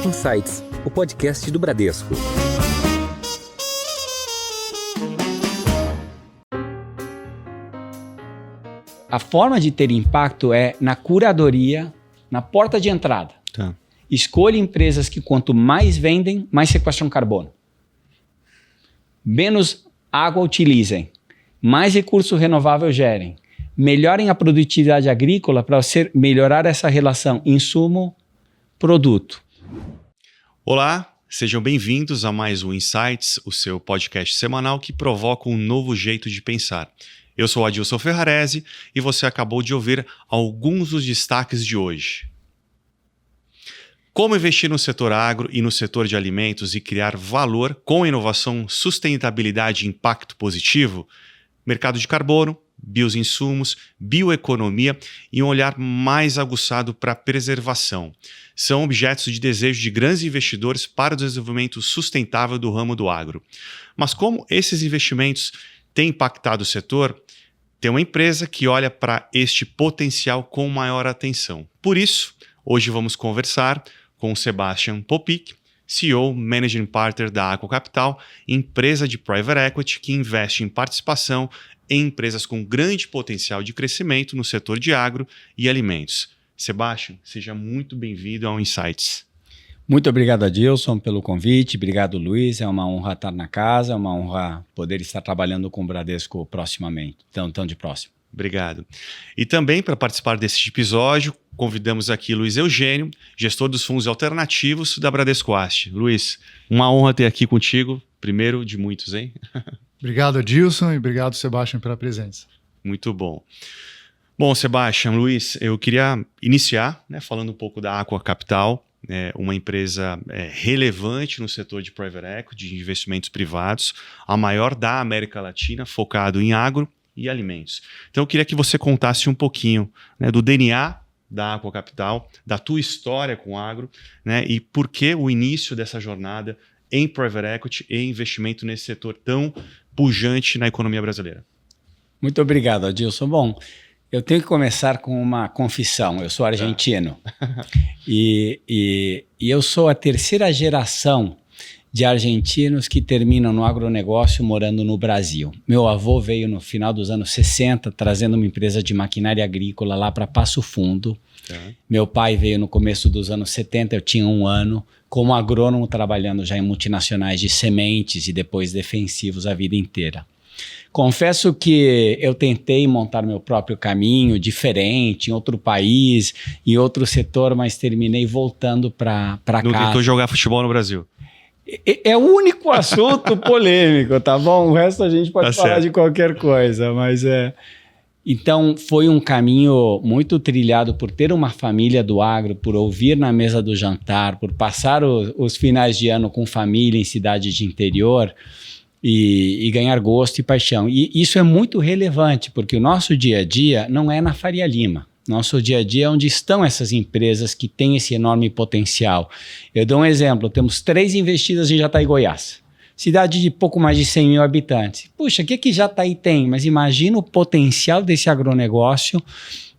Insights, o podcast do Bradesco. A forma de ter impacto é na curadoria, na porta de entrada. Tá. Escolha empresas que quanto mais vendem, mais sequestram carbono. Menos água utilizem, mais recurso renovável gerem. Melhorem a produtividade agrícola para você melhorar essa relação insumo-produto. Olá, sejam bem-vindos a mais um Insights, o seu podcast semanal que provoca um novo jeito de pensar. Eu sou Adilson Ferrarese e você acabou de ouvir alguns dos destaques de hoje. Como investir no setor agro e no setor de alimentos e criar valor com inovação, sustentabilidade e impacto positivo? Mercado de carbono, bioinsumos, bioeconomia e um olhar mais aguçado para a preservação. São objetos de desejo de grandes investidores para o desenvolvimento sustentável do ramo do agro. Mas como esses investimentos têm impactado o setor? Tem uma empresa que olha para este potencial com maior atenção. Por isso, hoje vamos conversar com o Sebastian Popic, CEO, Managing Partner da Aqua Capital, empresa de Private Equity que investe em participação em empresas com grande potencial de crescimento no setor de agro e alimentos. Sebastian, seja muito bem-vindo ao Insights. Muito obrigado, Adilson, pelo convite. Obrigado, Luiz. É uma honra estar na casa, é uma honra poder estar trabalhando com o Bradesco proximamente, tão de próximo. Obrigado. E também, para participar deste episódio, convidamos aqui Luiz Eugênio, gestor dos fundos alternativos da Bradesco Asset. Luiz, uma honra ter aqui contigo, primeiro de muitos, hein? Obrigado, Adilson, e obrigado, Sebastian, pela presença. Muito bom. Bom, Sebastian, Luiz, eu queria iniciar falando um pouco da Aqua Capital, uma empresa relevante no setor de Private Equity, de investimentos privados, a maior da América Latina, focado em agro e alimentos. Então eu queria que você contasse um pouquinho do DNA da Aqua Capital, da tua história com agro, e por que o início dessa jornada em Private Equity e investimento nesse setor tão pujante na economia brasileira. Muito obrigado, Adilson. Bom, eu tenho que começar com uma confissão. Eu sou argentino e eu sou a terceira geração de argentinos que terminam no agronegócio morando no Brasil. Meu avô veio no final dos anos 60 trazendo uma empresa de maquinária agrícola lá para Passo Fundo. Meu pai veio no começo dos anos 70, eu tinha 1 ano, como agrônomo trabalhando já em multinacionais de sementes e depois defensivos a vida inteira. Confesso que eu tentei montar meu próprio caminho, diferente, em outro país, em outro setor, mas terminei voltando para casa. Não tentou jogar futebol no Brasil? É o único assunto polêmico, tá bom? O resto a gente pode falar de qualquer coisa, mas Então, foi um caminho muito trilhado por ter uma família do agro, por ouvir na mesa do jantar, por passar os finais de ano com família em cidade de interior e ganhar gosto e paixão. E isso é muito relevante, porque o nosso dia a dia não é na Faria Lima. Nosso dia a dia é onde estão essas empresas que têm esse enorme potencial. Eu dou um exemplo, temos 3 investidas em Jataí, Goiás. Cidade de pouco mais de 100 mil habitantes. Puxa, o que Jataí tem? Mas imagina o potencial desse agronegócio,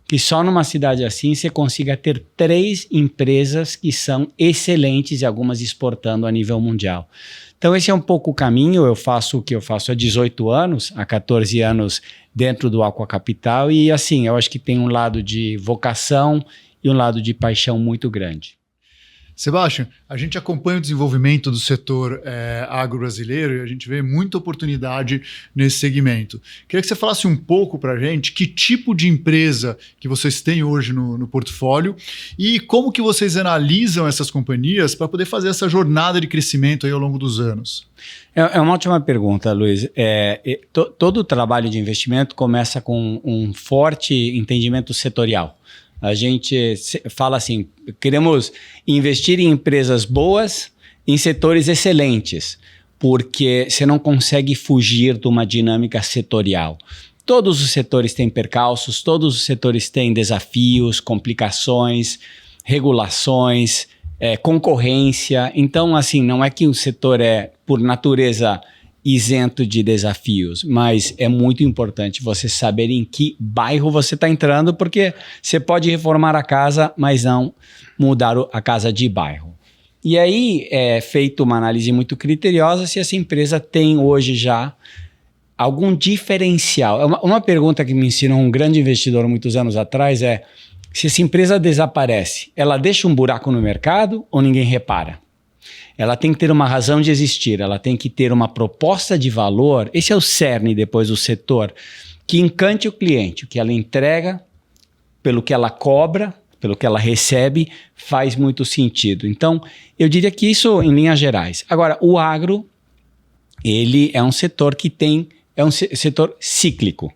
que só numa cidade assim você consiga ter 3 empresas que são excelentes e algumas exportando a nível mundial. Então esse é um pouco o caminho. Eu faço o que eu faço há 18 anos, há 14 anos dentro do Aqua Capital e assim, eu acho que tem um lado de vocação e um lado de paixão muito grande. Sebastian, a gente acompanha o desenvolvimento do setor agro brasileiro e a gente vê muita oportunidade nesse segmento. Queria que você falasse um pouco para a gente que tipo de empresa que vocês têm hoje no portfólio e como que vocês analisam essas companhias para poder fazer essa jornada de crescimento aí ao longo dos anos. É uma ótima pergunta, Luiz. Todo o trabalho de investimento começa com um forte entendimento setorial. A gente fala assim, queremos investir em empresas boas, em setores excelentes, porque você não consegue fugir de uma dinâmica setorial. Todos os setores têm percalços, todos os setores têm desafios, complicações, regulações, concorrência. Então, assim, não é que o setor é, por natureza, isento de desafios, mas é muito importante você saber em que bairro você está entrando, porque você pode reformar a casa, mas não mudar a casa de bairro. E aí é feita uma análise muito criteriosa se essa empresa tem hoje já algum diferencial. Uma pergunta que me ensinou um grande investidor muitos anos atrás é: se essa empresa desaparece, ela deixa um buraco no mercado ou ninguém repara? Ela tem que ter uma razão de existir, ela tem que ter uma proposta de valor. Esse é o cerne depois do setor, que encante o cliente, o que ela entrega, pelo que ela cobra, pelo que ela recebe, faz muito sentido. Então, eu diria que isso em linhas gerais. Agora, o agro, ele é um setor que é um setor cíclico.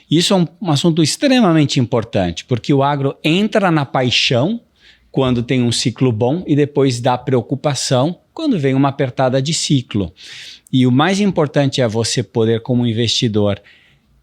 Isso é um assunto extremamente importante, porque o agro entra na paixão quando tem um ciclo bom e depois dá preocupação quando vem uma apertada de ciclo. E o mais importante é você poder, como investidor,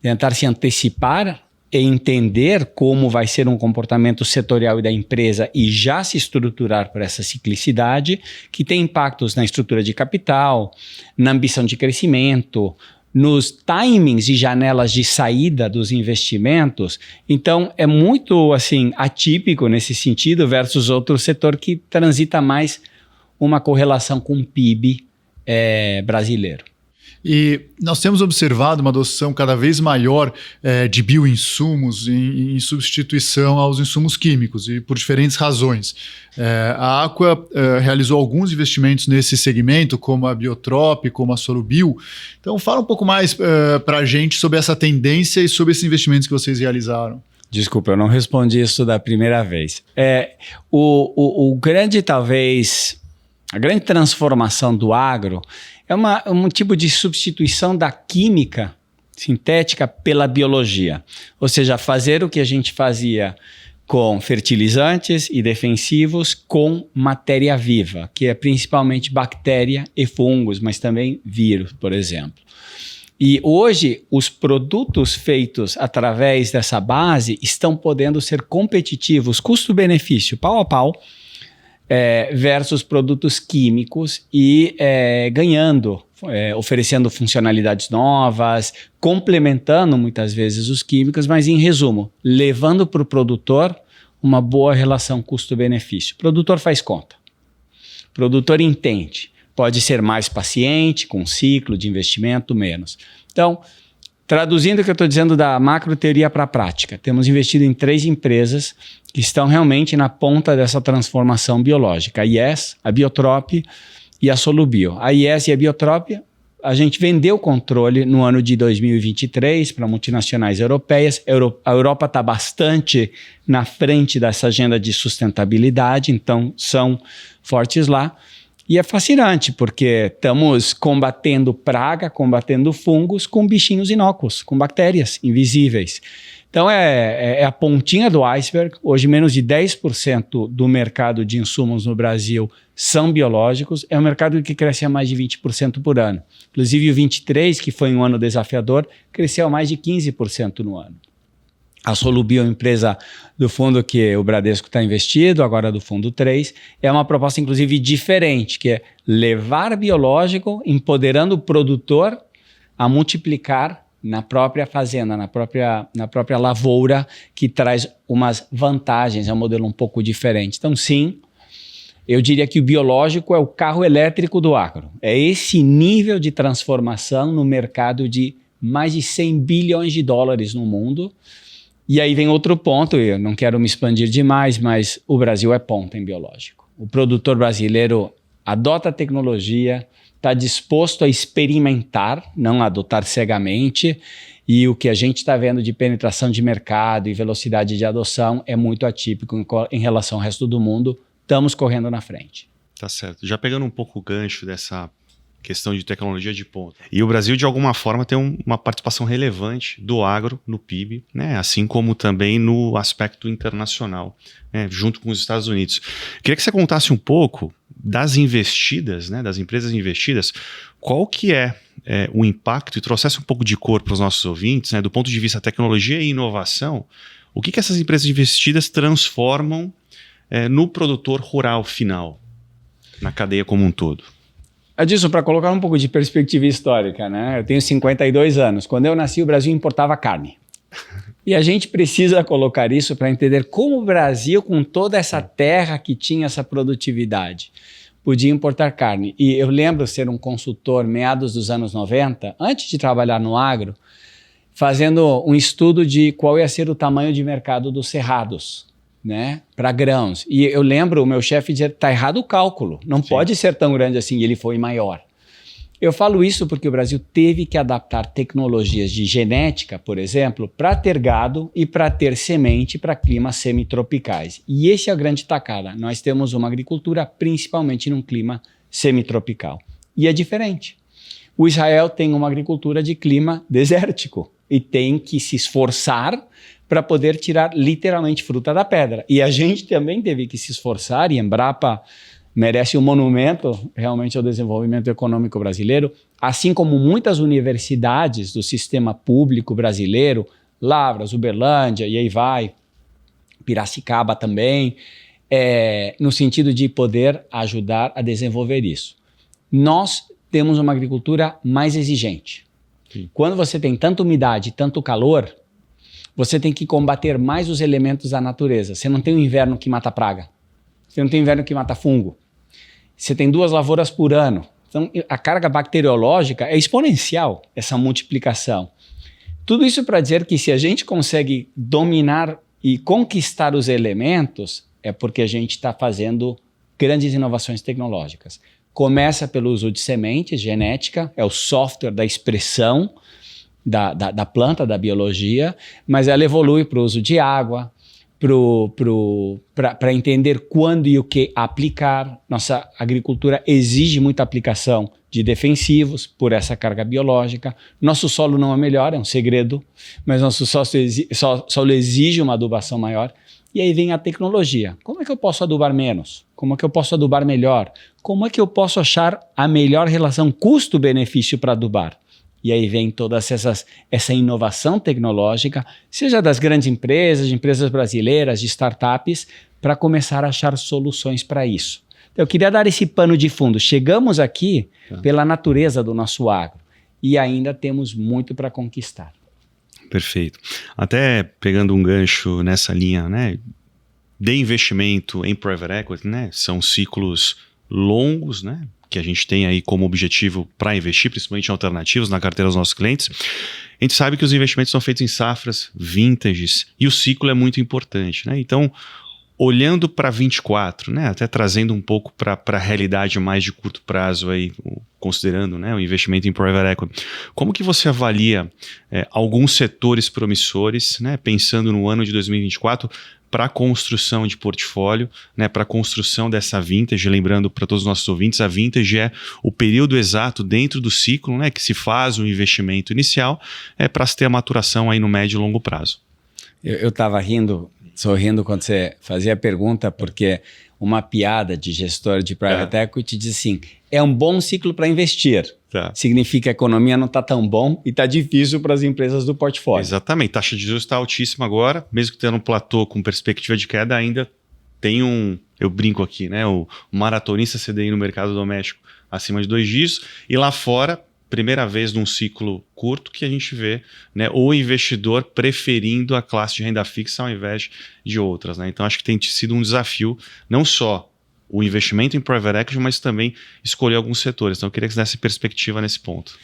tentar se antecipar e entender como vai ser um comportamento setorial e da empresa e já se estruturar para essa ciclicidade, que tem impactos na estrutura de capital, na ambição de crescimento, nos timings e janelas de saída dos investimentos. Então, é muito assim atípico nesse sentido versus outro setor que transita mais uma correlação com o PIB brasileiro. E nós temos observado uma adoção cada vez maior de bioinsumos em substituição aos insumos químicos, e por diferentes razões. A Aqua realizou alguns investimentos nesse segmento, como a Biotrop, como a Solubio. Então, fala um pouco mais para a gente sobre essa tendência e sobre esses investimentos que vocês realizaram. Desculpa, eu não respondi isso da primeira vez. O grande, talvez, a grande transformação do agro é um tipo de substituição da química sintética pela biologia. Ou seja, fazer o que a gente fazia com fertilizantes e defensivos com matéria viva, que é principalmente bactéria e fungos, mas também vírus, por exemplo. E hoje, os produtos feitos através dessa base estão podendo ser competitivos, custo-benefício, pau a pau, versus produtos químicos e ganhando, oferecendo funcionalidades novas, complementando muitas vezes os químicos, mas em resumo, levando para o produtor uma boa relação custo-benefício. O produtor faz conta, o produtor entende, pode ser mais paciente, com um ciclo de investimento menos. Então, traduzindo o que eu estou dizendo da macro teoria para a prática, temos investido em 3 empresas que estão realmente na ponta dessa transformação biológica. A IES, a Biotrop e a Solubio. A IES e a Biotrop, a gente vendeu o controle no ano de 2023 para multinacionais europeias. A Europa está bastante na frente dessa agenda de sustentabilidade, então são fortes lá. E é fascinante, porque estamos combatendo praga, combatendo fungos com bichinhos inócuos, com bactérias invisíveis. Então é a pontinha do iceberg. Hoje menos de 10% do mercado de insumos no Brasil são biológicos. É um mercado que cresce a mais de 20% por ano. Inclusive o 23, que foi um ano desafiador, cresceu a mais de 15% no ano. A Solubio, empresa do fundo que o Bradesco está investido, agora do fundo 3, é uma proposta inclusive diferente, que é levar biológico, empoderando o produtor a multiplicar na própria fazenda, na própria lavoura, que traz umas vantagens, é um modelo um pouco diferente. Então sim, eu diria que o biológico é o carro elétrico do agro. É esse nível de transformação no mercado de mais de 100 bilhões de dólares no mundo. E aí vem outro ponto, eu não quero me expandir demais, mas o Brasil é ponta em biológico. O produtor brasileiro adota a tecnologia, está disposto a experimentar, não a adotar cegamente, e o que a gente está vendo de penetração de mercado e velocidade de adoção é muito atípico em relação ao resto do mundo. Estamos correndo na frente. Tá certo. Já pegando um pouco o gancho dessa questão de tecnologia de ponta. E o Brasil, de alguma forma, tem uma participação relevante do agro no PIB, né? Assim como também no aspecto internacional, né? Junto com os Estados Unidos. Queria que você contasse um pouco das investidas, né? Das empresas investidas, qual que é o impacto, e trouxesse um pouco de cor para os nossos ouvintes, né? Do ponto de vista tecnologia e inovação, o que essas empresas investidas transformam no produtor rural final, na cadeia como um todo. Adilson, para colocar um pouco de perspectiva histórica, né? Eu tenho 52 anos. Quando eu nasci, o Brasil importava carne. E a gente precisa colocar isso para entender como o Brasil, com toda essa terra que tinha essa produtividade, podia importar carne. E eu lembro ser um consultor meados dos anos 90, antes de trabalhar no agro, fazendo um estudo de qual ia ser o tamanho de mercado dos cerrados, né, para grãos. E eu lembro o meu chefe dizer, está errado o cálculo, não pode ser tão grande assim, e ele foi maior. Eu falo isso porque o Brasil teve que adaptar tecnologias de genética, por exemplo, para ter gado e para ter semente para climas semitropicais. E esse é a grande tacada. Nós temos uma agricultura principalmente num clima semitropical. E é diferente. O Israel tem uma agricultura de clima desértico e tem que se esforçar para poder tirar literalmente fruta da pedra. E a gente também teve que se esforçar, e Embrapa merece um monumento realmente ao desenvolvimento econômico brasileiro, assim como muitas universidades do sistema público brasileiro, Lavras, Uberlândia, e aí vai, Piracicaba também, no sentido de poder ajudar a desenvolver isso. Nós temos uma agricultura mais exigente. Sim. Quando você tem tanta umidade, tanto calor, você tem que combater mais os elementos da natureza. Você não tem um inverno que mata praga. Você não tem inverno que mata fungo. Você tem 2 lavouras por ano. Então, a carga bacteriológica é exponencial, essa multiplicação. Tudo isso para dizer que se a gente consegue dominar e conquistar os elementos, é porque a gente está fazendo grandes inovações tecnológicas. Começa pelo uso de sementes, genética, é o software da expressão da planta, da biologia, mas ela evolui para o uso de água, para entender quando e o que aplicar. Nossa agricultura exige muita aplicação de defensivos por essa carga biológica. Nosso solo não é melhor, é um segredo, mas nosso solo exige uma adubação maior. E aí vem a tecnologia. Como é que eu posso adubar menos? Como é que eu posso adubar melhor? Como é que eu posso achar a melhor relação custo-benefício para adubar? E aí vem toda essa inovação tecnológica, seja das grandes empresas, de empresas brasileiras, de startups, para começar a achar soluções para isso. Então, eu queria dar esse pano de fundo. Chegamos aqui pela natureza do nosso agro e ainda temos muito para conquistar. Perfeito. Até pegando um gancho nessa linha, né, de investimento em private equity, né, são ciclos longos, né, que a gente tem aí como objetivo para investir, principalmente em alternativos na carteira dos nossos clientes. A gente sabe que os investimentos são feitos em safras, vintages, e o ciclo é muito importante, né? Então, olhando para 24, né, até trazendo um pouco para a realidade mais de curto prazo, aí, considerando, né, o investimento em private equity, como que você avalia alguns setores promissores, né, pensando no ano de 2024, para a construção de portfólio, né, para a construção dessa vintage? Lembrando para todos os nossos ouvintes, a vintage é o período exato dentro do ciclo, né, que se faz o investimento inicial para se ter a maturação aí no médio e longo prazo. Eu estava sorrindo quando você fazia a pergunta, porque uma piada de gestor de private equity diz assim, é um bom ciclo para investir. Tá. Significa que a economia não está tão bom e está difícil para as empresas do portfólio. Exatamente. Taxa de juros está altíssima agora, mesmo que tendo um platô com perspectiva de queda, ainda tem eu brinco aqui, né? O maratonista CDI no mercado doméstico acima de 2 dígitos, e lá fora, primeira vez num ciclo curto que a gente vê, né, o investidor preferindo a classe de renda fixa ao invés de outras, né? Então acho que tem sido um desafio, não só o investimento em private equity, mas também escolher alguns setores. Então eu queria que você desse perspectiva nesse ponto.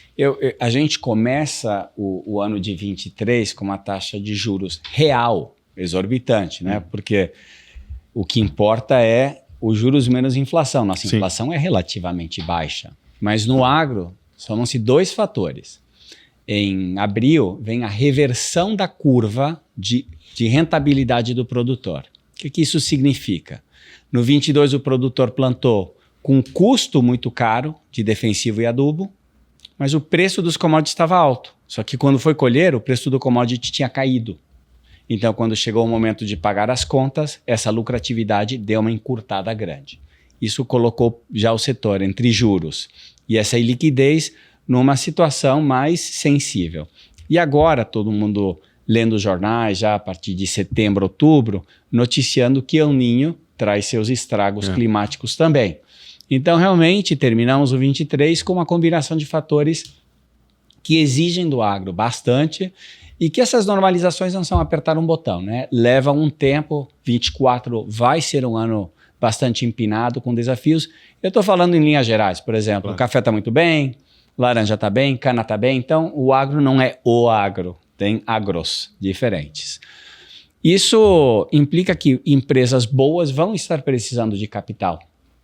A gente começa o ano de 23 com uma taxa de juros real exorbitante, né? Porque o que importa é os juros menos inflação. Nossa inflação é relativamente baixa, mas no agro somam-se 2 fatores. Em abril, vem a reversão da curva de rentabilidade do produtor. O que isso significa? No 22, o produtor plantou com um custo muito caro de defensivo e adubo, mas o preço dos commodities estava alto. Só que quando foi colher, o preço do commodity tinha caído. Então, quando chegou o momento de pagar as contas, essa lucratividade deu uma encurtada grande. Isso colocou já o setor entre juros e essa iliquidez numa situação mais sensível. E agora todo mundo lendo jornais já a partir de setembro, outubro, noticiando que El Niño traz seus estragos climáticos também. Então realmente terminamos o 23 com uma combinação de fatores que exigem do agro bastante e que essas normalizações não são apertar um botão, né? Leva um tempo, 24 vai ser um ano bastante empinado, com desafios. Eu estou falando em linhas gerais, por exemplo, o café está muito bem, laranja está bem, cana está bem, então o agro não é o agro, tem agros diferentes. Isso implica que empresas boas vão estar precisando de capital,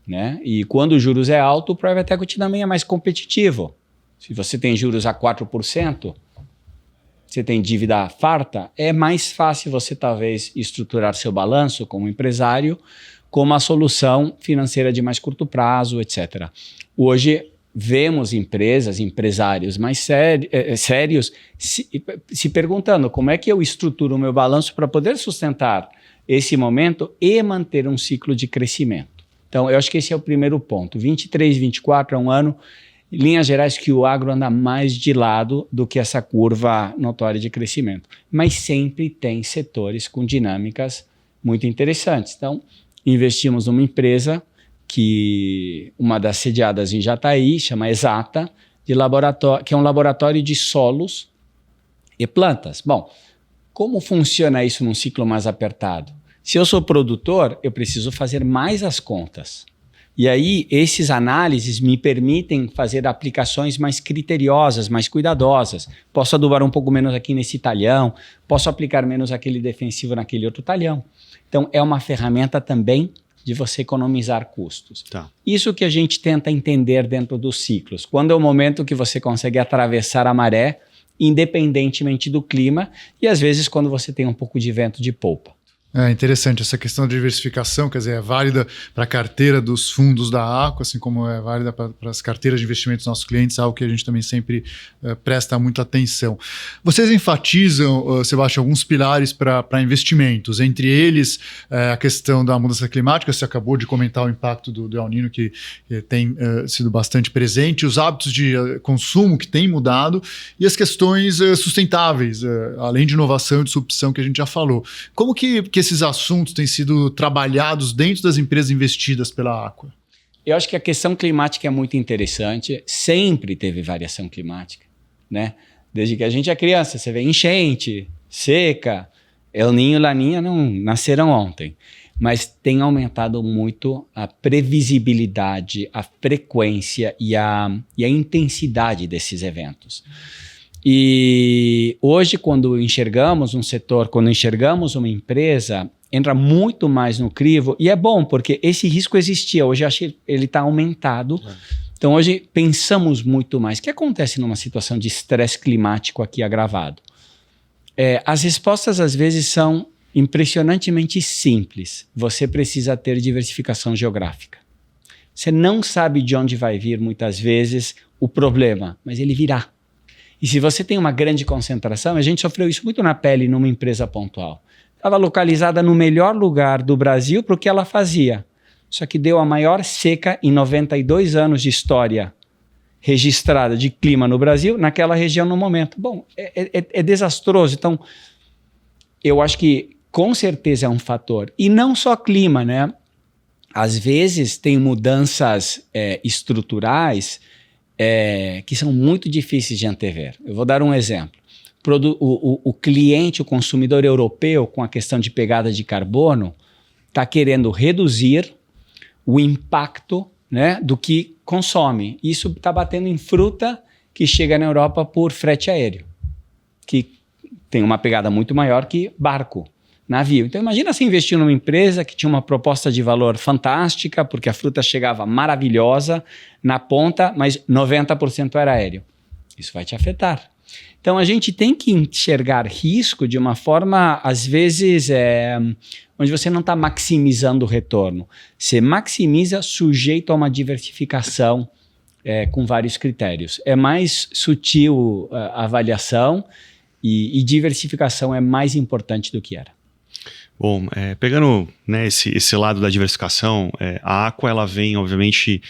né? E quando os juros é alto, o private equity também é mais competitivo. Se você tem juros a 4%, você tem dívida farta, é mais fácil você talvez estruturar seu balanço como empresário com uma solução financeira de mais curto prazo, etc. Hoje, vemos empresas, empresários mais sérios se perguntando como é que eu estruturo o meu balanço para poder sustentar esse momento e manter um ciclo de crescimento. Então, eu acho que esse é o primeiro ponto. 23, 24 é um ano, em linhas gerais, que o agro anda mais de lado do que essa curva notória de crescimento. Mas sempre tem setores com dinâmicas muito interessantes. Então, investimos numa empresa que uma das sediadas em Jataí, chama Exata, que é um laboratório de solos e plantas. Bom, como funciona isso num ciclo mais apertado? Se eu sou produtor, eu preciso fazer mais as contas. E aí, esses análises me permitem fazer aplicações mais criteriosas, mais cuidadosas. Posso adubar um pouco menos aqui nesse talhão, posso aplicar menos aquele defensivo naquele outro talhão. Então, é uma ferramenta também de você economizar custos. Tá. Isso que a gente tenta entender dentro dos ciclos. Quando é o momento que você consegue atravessar a maré, independentemente do clima, e às vezes quando você tem um pouco de vento de polpa. É interessante essa questão de diversificação, quer dizer, é válida para a carteira dos fundos da Aqua, assim como é válida para as carteiras de investimentos dos nossos clientes, algo que a gente também sempre presta muita atenção. Vocês enfatizam, Sebastião, alguns pilares para investimentos, entre eles a questão da mudança climática, você acabou de comentar o impacto do El Niño, que tem sido bastante presente, os hábitos de consumo que têm mudado e as questões sustentáveis, além de inovação e disrupção que a gente já falou. Como que esses assuntos têm sido trabalhados dentro das empresas investidas pela Aqua? Eu acho que a questão climática é muito interessante. Sempre teve variação climática, né? Desde que a gente é criança, você vê enchente, seca, El Niño e Laninha não nasceram ontem. Mas tem aumentado muito a previsibilidade, a frequência e a intensidade desses eventos. E hoje, quando enxergamos um setor, quando enxergamos uma empresa, entra muito mais no crivo, e é bom, porque esse risco existia, hoje acho que ele está aumentado. Então hoje pensamos muito mais. O que acontece numa situação de estresse climático aqui agravado? As respostas às vezes são impressionantemente simples. Você precisa ter diversificação geográfica. Você não sabe de onde vai vir muitas vezes o problema, mas ele virá. E se você tem uma grande concentração, a gente sofreu isso muito na pele numa empresa pontual. Estava localizada no melhor lugar do Brasil para o que ela fazia. Só que deu a maior seca em 92 anos de história registrada de clima no Brasil, naquela região no momento. Bom, é desastroso. Então, eu acho que com certeza é um fator. E não só clima, né? Às vezes tem mudanças estruturais que são muito difíceis de antever. Eu vou dar um exemplo. O cliente, o consumidor europeu, com a questão de pegada de carbono, está querendo reduzir o impacto, né, do que consome. Isso está batendo em fruta que chega na Europa por frete aéreo, que tem uma pegada muito maior que barco, navio. Então imagina você investir numa empresa que tinha uma proposta de valor fantástica, porque a fruta chegava maravilhosa na ponta, mas 90% era aéreo. Isso vai te afetar. Então a gente tem que enxergar risco de uma forma, às vezes, onde você não está maximizando o retorno. Você maximiza sujeito a uma diversificação com vários critérios. É mais sutil a avaliação e diversificação é mais importante do que era. Bom, pegando, né, esse lado da diversificação, a Aqua ela vem, obviamente,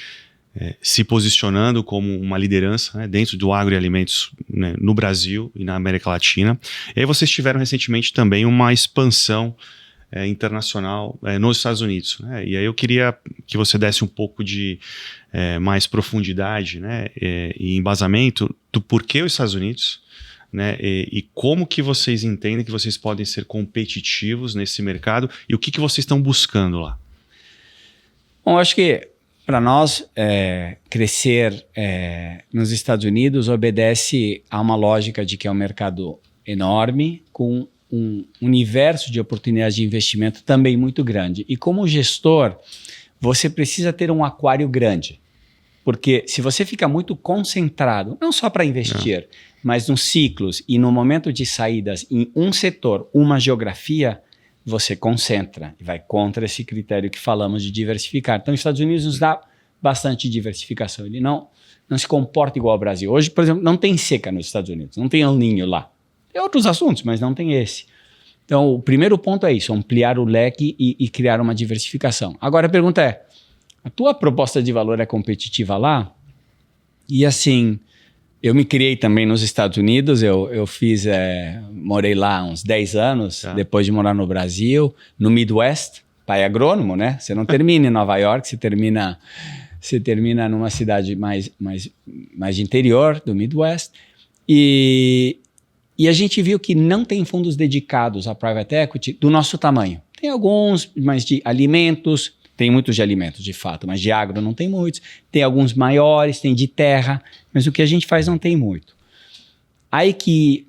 se posicionando como uma liderança, né, dentro do agroalimentos, né, no Brasil e na América Latina. E aí vocês tiveram recentemente também uma expansão internacional nos Estados Unidos, né? E aí eu queria que você desse um pouco de mais profundidade, né, e embasamento do porquê os Estados Unidos, né, e como que vocês entendem que vocês podem ser competitivos nesse mercado e o que vocês estão buscando lá? Bom, acho que para nós, crescer nos Estados Unidos obedece a uma lógica de que é um mercado enorme, com um universo de oportunidades de investimento também muito grande. E como gestor, você precisa ter um aquário grande. Porque se você fica muito concentrado, não só para investir, mas nos ciclos e no momento de saídas em um setor, uma geografia, você concentra e vai contra esse critério que falamos de diversificar. Então, os Estados Unidos nos dá bastante diversificação. Ele não se comporta igual ao Brasil. Hoje, por exemplo, não tem seca nos Estados Unidos, não tem El Niño lá. Tem outros assuntos, mas não tem esse. Então, o primeiro ponto é isso, ampliar o leque e criar uma diversificação. Agora, a pergunta é, a tua proposta de valor é competitiva lá? E assim, eu me criei também nos Estados Unidos, eu morei lá uns 10 anos, depois de morar no Brasil, no Midwest, pai agrônomo, né? Você não termina em Nova York, você termina numa cidade mais de interior do Midwest. E a gente viu que não tem fundos dedicados a private equity do nosso tamanho. Tem alguns, mas de alimentos, tem muitos de alimentos, de fato, mas de agro não tem muitos. Tem alguns maiores, tem de terra, mas o que a gente faz não tem muito. Aí que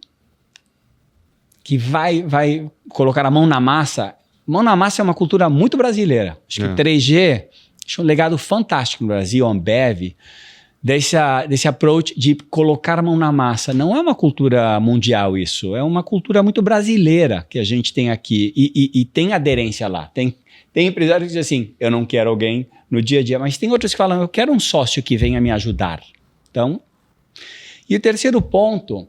vai colocar a mão na massa. Mão na massa é uma cultura muito brasileira. Acho que o 3G é um legado fantástico no Brasil, Ambev, desse approach de colocar a mão na massa. Não é uma cultura mundial isso, é uma cultura muito brasileira que a gente tem aqui e tem aderência lá. Tem empresários que dizem assim, eu não quero alguém no dia a dia, mas tem outros que falam, eu quero um sócio que venha me ajudar. Então, e o terceiro ponto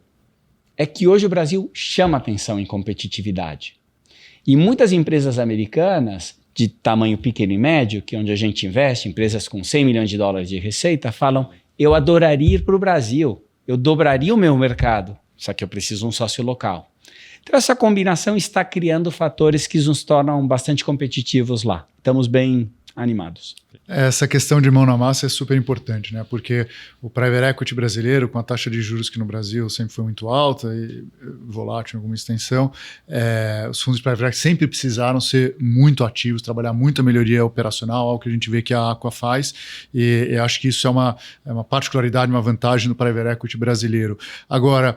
é que hoje o Brasil chama atenção em competitividade. E muitas empresas americanas de tamanho pequeno e médio, que é onde a gente investe, empresas com 100 milhões de dólares de receita, falam, eu adoraria ir para o Brasil, eu dobraria o meu mercado, só que eu preciso de um sócio local. Então essa combinação está criando fatores que nos tornam bastante competitivos lá. Estamos bem animados. Essa questão de mão na massa é super importante, né? Porque o private equity brasileiro, com a taxa de juros que no Brasil sempre foi muito alta e volátil em alguma extensão, os fundos de private equity sempre precisaram ser muito ativos, trabalhar muito a melhoria operacional, algo que a gente vê que a Aqua faz, e acho que isso é uma particularidade, uma vantagem do private equity brasileiro. Agora,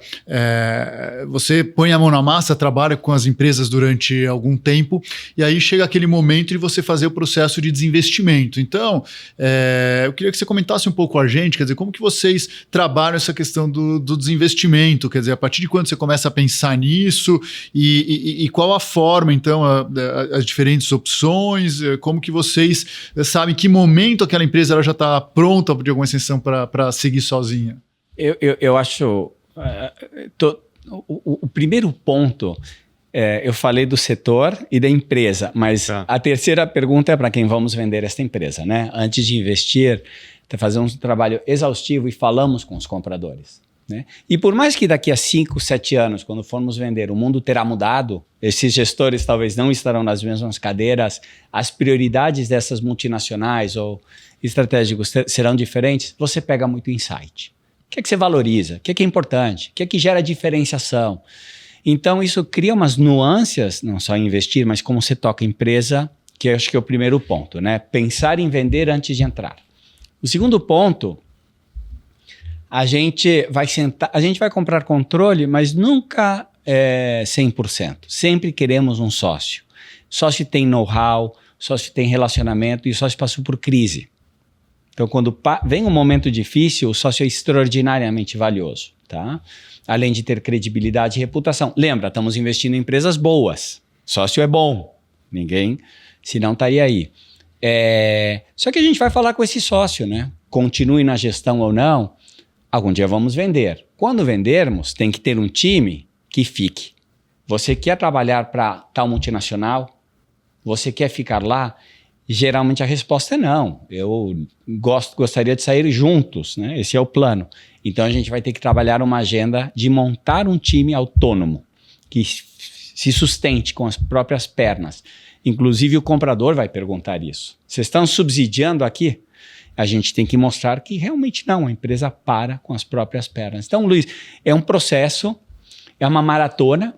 você põe a mão na massa, trabalha com as empresas durante algum tempo, e aí chega aquele momento de você fazer o processo de desinvestimento. Então, eu queria que você comentasse um pouco com a gente, quer dizer, como que vocês trabalham essa questão do desinvestimento, quer dizer, a partir de quando você começa a pensar nisso e qual a forma, então, as diferentes opções, como que vocês sabem que momento aquela empresa ela já está pronta de alguma extensão para seguir sozinha? Eu acho, o primeiro ponto, eu falei do setor e da empresa, mas a terceira pergunta é para quem vamos vender esta empresa, né? Antes de investir, fazemos um trabalho exaustivo e falamos com os compradores, né? E por mais que daqui a 5, 7 anos, quando formos vender, o mundo terá mudado, esses gestores talvez não estarão nas mesmas cadeiras, as prioridades dessas multinacionais ou estratégicos serão diferentes, você pega muito insight. O que é que você valoriza? O que é importante? O que é que gera diferenciação? Então, isso cria umas nuances, não só em investir, mas como você toca a empresa, que eu acho que é o primeiro ponto, né? Pensar em vender antes de entrar. O segundo ponto, a gente vai comprar controle, mas nunca 100%. Sempre queremos um sócio. Sócio tem know-how, sócio tem relacionamento e o sócio passou por crise. Então, quando vem um momento difícil, o sócio é extraordinariamente valioso, tá? Além de ter credibilidade e reputação. Lembra, estamos investindo em empresas boas. Sócio é bom. Ninguém, senão estaria aí. Só que a gente vai falar com esse sócio, né? Continue na gestão ou não, algum dia vamos vender. Quando vendermos, tem que ter um time que fique. Você quer trabalhar para tal multinacional? Você quer ficar lá? Geralmente a resposta é não. Eu gostaria de sair juntos, né? Esse é o plano. Então a gente vai ter que trabalhar uma agenda de montar um time autônomo que se sustente com as próprias pernas. Inclusive o comprador vai perguntar isso. Vocês estão subsidiando aqui? A gente tem que mostrar que realmente não, a empresa para com as próprias pernas. Então, Luiz, é um processo, é uma maratona.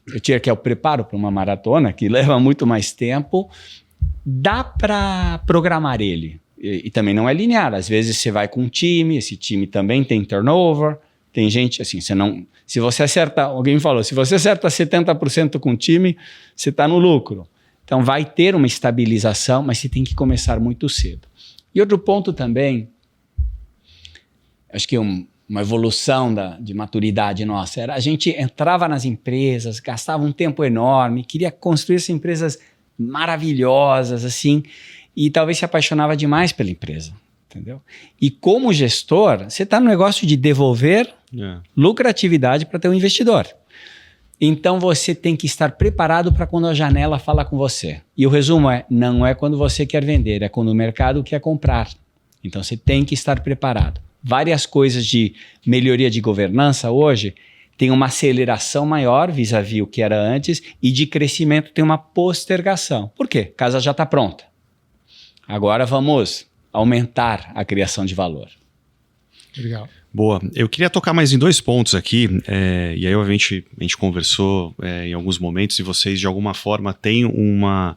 Eu tinha que o preparo para uma maratona que leva muito mais tempo. dá para programar ele. E também não é linear. Às vezes você vai com um time, esse time também tem turnover, tem gente, assim, se você acerta, alguém me falou, se você acerta 70% com o time, você está no lucro. Então vai ter uma estabilização, mas você tem que começar muito cedo. E outro ponto também, acho que uma evolução de maturidade nossa, era a gente entrava nas empresas, gastava um tempo enorme, queria construir essas empresas maravilhosas, assim, e talvez se apaixonava demais pela empresa, entendeu? E como gestor, você está no negócio de devolver lucratividade para teu investidor. Então você tem que estar preparado para quando a janela fala com você. E o resumo não é quando você quer vender, é quando o mercado quer comprar. Então você tem que estar preparado. Várias coisas de melhoria de governança hoje tem uma aceleração maior vis-à-vis o que era antes e de crescimento tem uma postergação. Por quê? A casa já está pronta. Agora vamos aumentar a criação de valor. Legal. Boa. Eu queria tocar mais em 2 pontos aqui, e aí obviamente a gente conversou em alguns momentos e vocês de alguma forma têm uma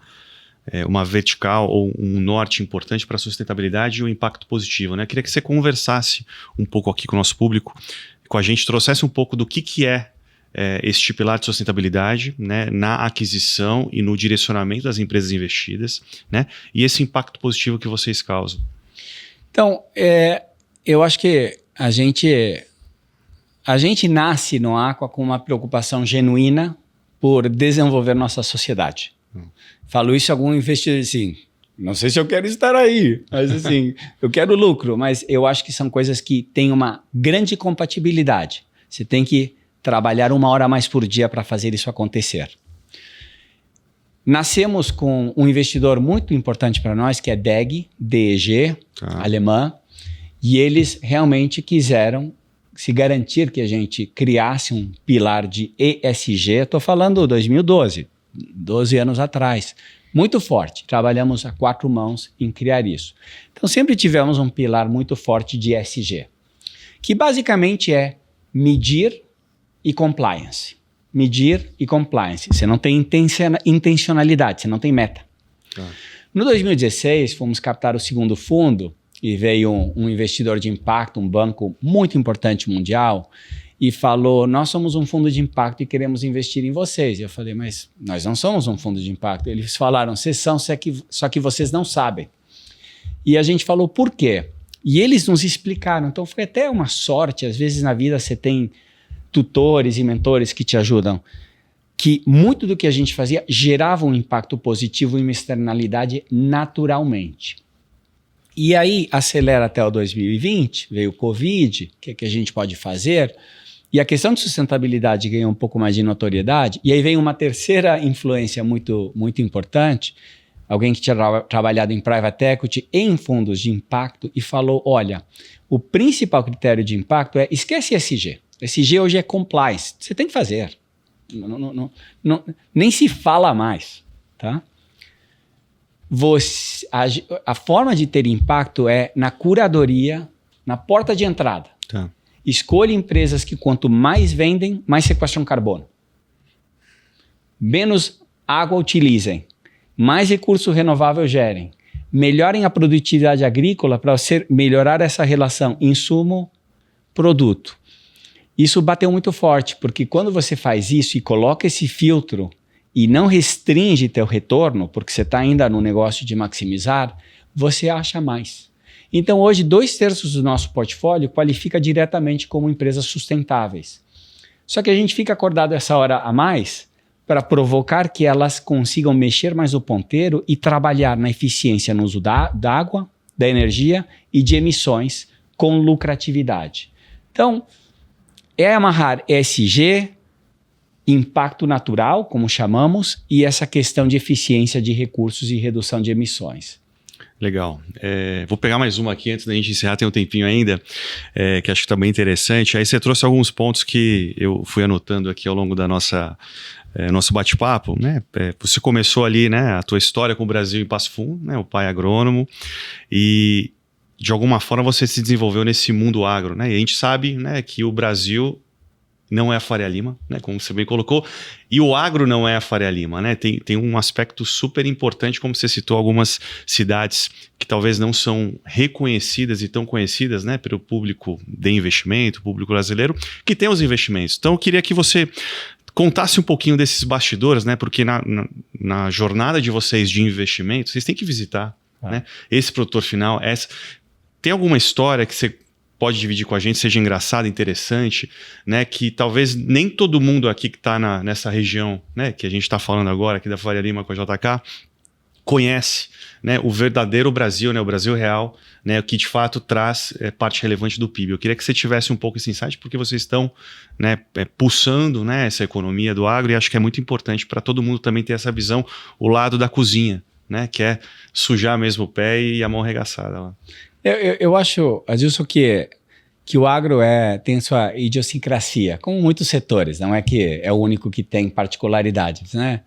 vertical ou um norte importante para a sustentabilidade e o impacto positivo, né? Queria que você conversasse um pouco aqui com o nosso público, com a gente, trouxesse um pouco do que é este pilar de sustentabilidade, né, na aquisição e no direcionamento das empresas investidas, né, e esse impacto positivo que vocês causam. Então, eu acho que a gente nasce no Aqua com uma preocupação genuína por desenvolver nossa sociedade. Falo isso a algum investidor assim, não sei se eu quero estar aí, mas assim, eu quero lucro, mas eu acho que são coisas que têm uma grande compatibilidade. Você tem que trabalhar 1 hora a mais por dia para fazer isso acontecer. Nascemos com um investidor muito importante para nós, que é DEG, alemã, e eles realmente quiseram se garantir que a gente criasse um pilar de ESG. Estou falando 2012, 12 anos atrás. Muito forte. Trabalhamos a 4 mãos em criar isso. Então sempre tivemos um pilar muito forte de ESG, que basicamente é medir e compliance. Medir e compliance. Você não tem intencionalidade, você não tem meta. No 2016, fomos captar o segundo fundo e veio um investidor de impacto, um banco muito importante mundial, e falou, nós somos um fundo de impacto e queremos investir em vocês. E eu falei, mas nós não somos um fundo de impacto. Eles falaram, vocês são, só que vocês não sabem. E a gente falou, por quê? E eles nos explicaram. Então foi até uma sorte, às vezes na vida você tem tutores e mentores que te ajudam, que muito do que a gente fazia gerava um impacto positivo e uma externalidade naturalmente. E aí acelera até o 2020, veio o Covid, o que a gente pode fazer? E a questão de sustentabilidade ganhou um pouco mais de notoriedade, e aí veio uma terceira influência muito, muito importante, alguém que tinha trabalhado em private equity, em fundos de impacto, e falou, olha, o principal critério de impacto é, esquece ESG. ESG hoje é compliance, você tem que fazer. Nem se fala mais, tá? A forma de ter impacto é na curadoria, na porta de entrada. Tá. Escolha empresas que quanto mais vendem, mais sequestram carbono. Menos água utilizem, mais recurso renovável gerem. Melhorem a produtividade agrícola para você melhorar essa relação insumo-produto. Isso bateu muito forte, porque quando você faz isso e coloca esse filtro e não restringe teu retorno, porque você está ainda no negócio de maximizar, você acha mais. Então hoje 2/3 do nosso portfólio qualifica diretamente como empresas sustentáveis. Só que a gente fica acordado essa hora a mais para provocar que elas consigam mexer mais o ponteiro e trabalhar na eficiência no uso da água, da energia e de emissões com lucratividade. Então, é amarrar ESG, impacto natural, como chamamos, e essa questão de eficiência de recursos e redução de emissões. Legal. Vou pegar mais uma aqui antes da gente encerrar, tem um tempinho ainda, que acho que está bem interessante. Aí você trouxe alguns pontos que eu fui anotando aqui ao longo da nosso bate-papo, né? Você começou ali, né, a tua história com o Brasil em Passo Fundo, né, o pai agrônomo, e de alguma forma você se desenvolveu nesse mundo agro, né? E a gente sabe, né, que o Brasil não é a Faria Lima, né, como você bem colocou, e o agro não é a Faria Lima, né? Tem um aspecto super importante, como você citou, algumas cidades que talvez não são reconhecidas e tão conhecidas, né, pelo público de investimento, público brasileiro, que tem os investimentos. Então eu queria que você contasse um pouquinho desses bastidores, né? Porque na jornada de vocês de investimento, vocês têm que visitar, né, esse produtor final. Tem alguma história que você pode dividir com a gente, seja engraçada, interessante, né, que talvez nem todo mundo aqui que está nessa região, né, que a gente está falando agora, aqui da Faria Lima com a JK, conhece, né, o verdadeiro Brasil, né, o Brasil real, né, o que de fato traz parte relevante do PIB. Eu queria que você tivesse um pouco esse insight, porque vocês estão, né, pulsando, né, essa economia do agro, e acho que é muito importante para todo mundo também ter essa visão, o lado da cozinha, né, que é sujar mesmo o pé e a mão arregaçada lá. Eu acho, Adilson, que o agro tem sua idiosincrasia, como muitos setores, não é que é o único que tem particularidades, né?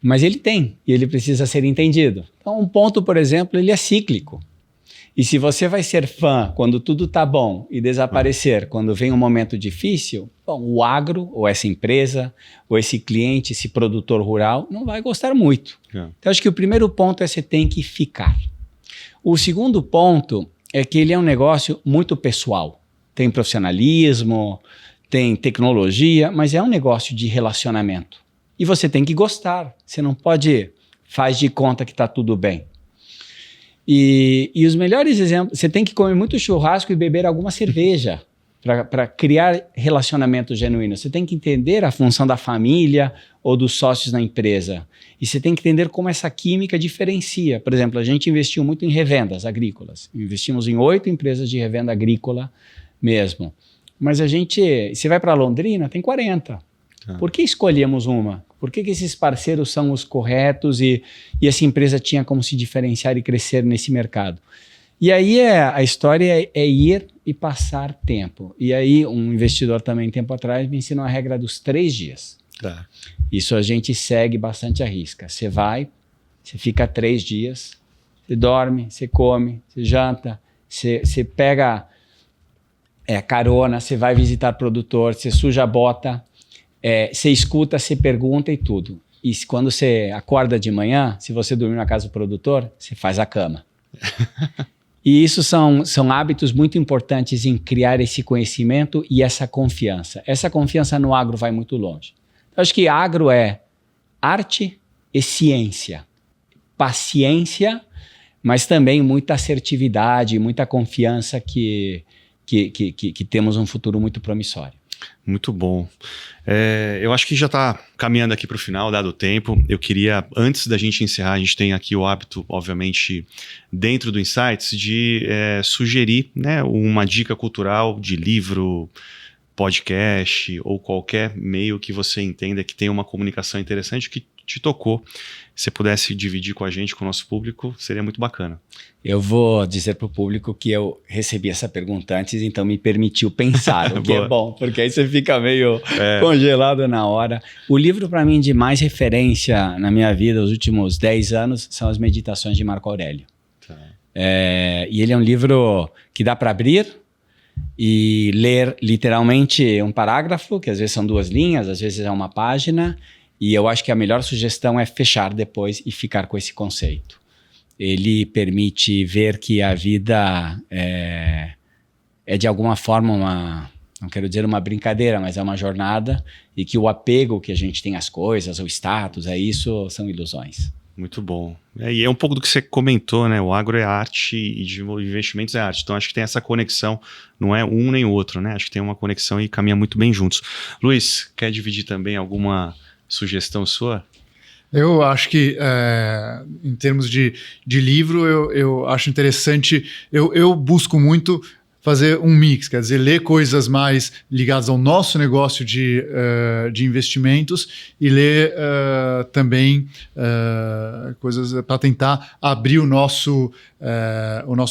Mas ele tem, e ele precisa ser entendido. Então, um ponto, por exemplo, ele é cíclico. E se você vai ser fã quando tudo está bom e desaparecer quando vem um momento difícil, bom, o agro, ou essa empresa, ou esse cliente, esse produtor rural, não vai gostar muito. Então, acho que o primeiro ponto é você tem que ficar. O segundo ponto é que ele é um negócio muito pessoal. Tem profissionalismo, tem tecnologia, mas é um negócio de relacionamento. E você tem que gostar. Você não pode faz de conta que está tudo bem. E os melhores exemplos, você tem que comer muito churrasco e beber alguma cerveja para criar relacionamento genuíno. Você tem que entender a função da família ou dos sócios na empresa. E você tem que entender como essa química diferencia. Por exemplo, a gente investiu muito em revendas agrícolas. Investimos em 8 empresas de revenda agrícola mesmo. Mas você vai para Londrina, tem 40. Por que escolhemos uma? Por que esses parceiros são os corretos e essa empresa tinha como se diferenciar e crescer nesse mercado? E aí a história é ir e passar tempo. E aí um investidor também, tempo atrás, me ensinou a regra dos 3 dias. Tá. Isso a gente segue bastante à risca. Você vai, você fica 3 dias, você dorme, você come, você janta, você pega carona, você vai visitar produtor, você suja a bota, você escuta, você pergunta e tudo. E quando você acorda de manhã, se você dormir na casa do produtor, você faz a cama. E isso são hábitos muito importantes em criar esse conhecimento e essa confiança. Essa confiança no agro vai muito longe. Eu acho que agro é arte e ciência, paciência, mas também muita assertividade, muita confiança que temos um futuro muito promissório. Muito bom. Eu acho que já está caminhando aqui para o final, dado o tempo. Eu queria, antes da gente encerrar, a gente tem aqui o hábito, obviamente, dentro do Insights, de sugerir, né, uma dica cultural de livro, podcast ou qualquer meio que você entenda que tem uma comunicação interessante que te tocou. Se você pudesse dividir com a gente, com o nosso público, seria muito bacana. Eu vou dizer para o público que eu recebi essa pergunta antes, então me permitiu pensar, o que é bom, porque aí você fica meio congelado na hora. O livro, para mim, de mais referência na minha vida, os últimos 10 anos, são as Meditações de Marco Aurélio. Tá. E ele é um livro que dá para abrir e ler literalmente um parágrafo, que às vezes são 2 linhas, às vezes é uma página, e eu acho que a melhor sugestão é fechar depois e ficar com esse conceito. Ele permite ver que a vida é de alguma forma não quero dizer uma brincadeira, mas é uma jornada, e que o apego que a gente tem às coisas, o status, isso são ilusões. Muito bom. E é um pouco do que você comentou, né? O agro é arte e de investimentos é arte. Então acho que tem essa conexão, não é um nem o outro, né? Acho que tem uma conexão e caminha muito bem juntos. Luiz, quer dividir também alguma sugestão sua? Eu acho que, em termos de livro, eu acho interessante, eu busco muito fazer um mix, quer dizer, ler coisas mais ligadas ao nosso negócio de investimentos e ler também coisas para tentar abrir o nosso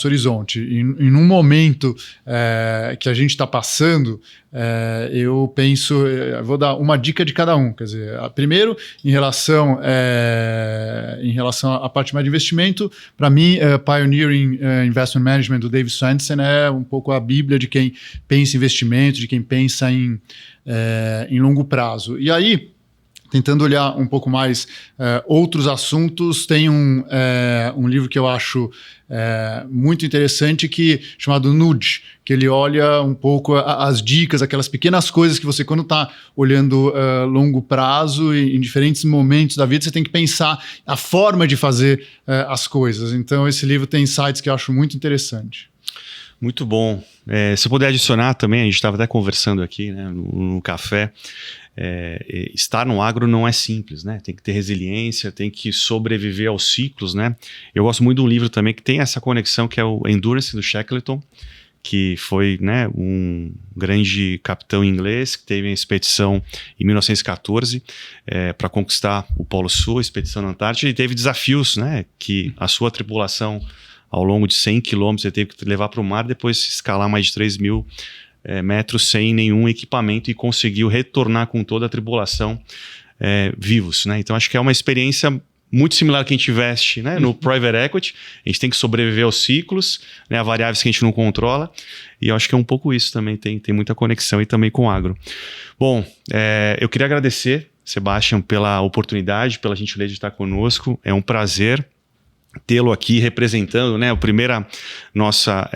horizonte. Em um momento que a gente está passando, eu penso, vou dar uma dica de cada um. Quer dizer, primeiro, em relação à parte mais de investimento, para mim, Pioneering Investment Management do Dave Swensen é um pouco a bíblia de quem pensa em investimento, de quem pensa em longo prazo. E aí, tentando olhar um pouco mais outros assuntos, tem um livro que eu acho muito interessante chamado Nudge, que ele olha um pouco as dicas, aquelas pequenas coisas que você, quando está olhando longo prazo e em diferentes momentos da vida, você tem que pensar a forma de fazer as coisas. Então, esse livro tem insights que eu acho muito interessante. Muito bom. Se eu puder adicionar também, a gente estava até conversando aqui, né, no café, estar no agro não é simples, né? Tem que ter resiliência, tem que sobreviver aos ciclos, né? Eu gosto muito de um livro também que tem essa conexão, que é o Endurance, do Shackleton, que foi, né, um grande capitão inglês que teve uma expedição em 1914 para conquistar o Polo Sul, a expedição na Antártida, e teve desafios, né, que a sua tripulação, ao longo de 100 quilômetros, ele teve que levar para o mar, depois escalar mais de 3.000 metros sem nenhum equipamento, e conseguiu retornar com toda a tripulação vivos, né? Então acho que é uma experiência muito similar que a gente investe, né, no private equity. A gente tem que sobreviver aos ciclos, né, a variáveis que a gente não controla, e eu acho que é um pouco isso também, tem muita conexão e também com o agro. Bom, eu queria agradecer, Sebastian, pela oportunidade, pela gentileza de estar conosco. É um prazer tê-lo aqui representando, né, o primeiro nossa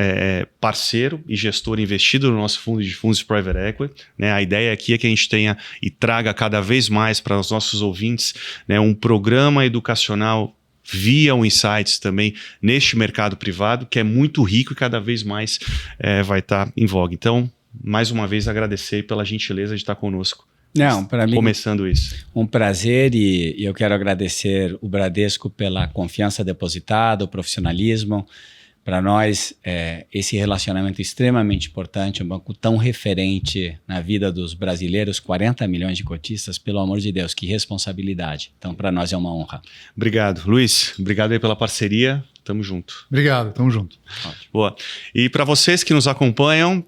parceiro e gestor investido no nosso fundo de fundos de private equity, né? A ideia aqui é que a gente tenha e traga cada vez mais para os nossos ouvintes, né, um programa educacional via o Insights também neste mercado privado, que é muito rico e cada vez mais vai estar em voga. Então, mais uma vez, agradecer pela gentileza de estar conosco. Não, para mim, começando isso. Um prazer, e eu quero agradecer o Bradesco pela confiança depositada, o profissionalismo. Para nós, esse relacionamento é extremamente importante, um banco tão referente na vida dos brasileiros, 40 milhões de cotistas, pelo amor de Deus, que responsabilidade. Então, para nós é uma honra. Obrigado. Luiz, obrigado aí pela parceria. Tamo junto. Obrigado, tamo junto. Boa. E para vocês que nos acompanham,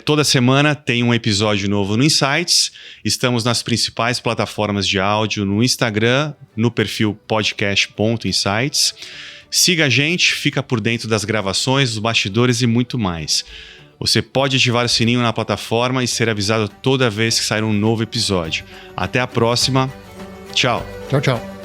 toda semana tem um episódio novo no Insights. Estamos nas principais plataformas de áudio, no Instagram, no perfil podcast.insights. Siga a gente, fica por dentro das gravações, dos bastidores e muito mais. Você pode ativar o sininho na plataforma e ser avisado toda vez que sair um novo episódio. Até a próxima. Tchau. Tchau, tchau.